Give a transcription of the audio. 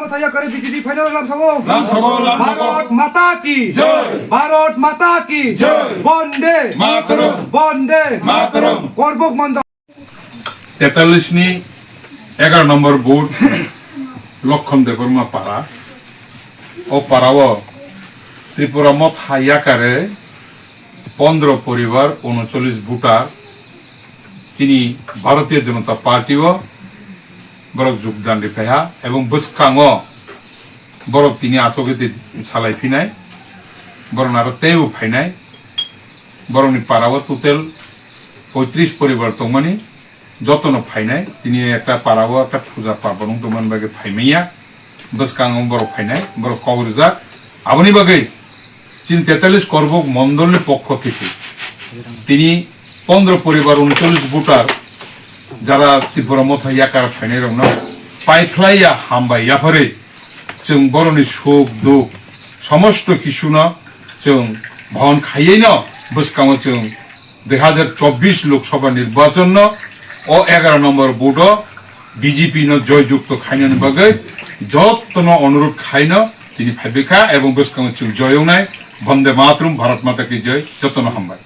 मथाया करे BJP final नाम सबो भारत माता की जय भारत माता की जय वंदे मातरम करबुक मंद 43 ની 11 নম্বর বুথ লক্ষণ দেবর্মা পাড়া ও পাড়াও ত্রিপুরা মথা ইয়াকারে 15 পরিবার 39 ভোটার তিনি ভারতীয় জনতা পার্টিও বরক যোগদান দিফায়া এবং বসকাঙ বরক তিনি আচগতি সালাইফিনাই বরং আরো তেও ফাইনাই বরংনি পাড়াও টোটাল 35 পরিবার তংমানি যতন ফাইনাই তিনি একটা পাড়াও একটা পূজা পার্বণ তমান বাগে ফাইমাইয়া বসকাঙ বরক ফাইনাই বরক কবরজা আপনি বাগে চিন 43 করবুক মন্ডলের পক্ষ থেকে তিনি 15 পরিবার 39 ভোটার যারা ত্রিপুরা মথা ইয়াকার ফাইনাই রং পাইখ্লাইয়া হামবাইয়া ফরে जों बर'नि सुख दुख समस्त किसुना जों भवन खाइयै न बसकाङो जों 2024 लोकसभा निर्वाचन ओ 11 नम्बर बुथ बीजेपी न जययुक्त खाइनानि बागै जतन अनुरोध खाइन तिनि फाइबेखा एवं बसकाङो जों जयौनाय वंदे मातरम भारत माता की जय जतन हामबाय।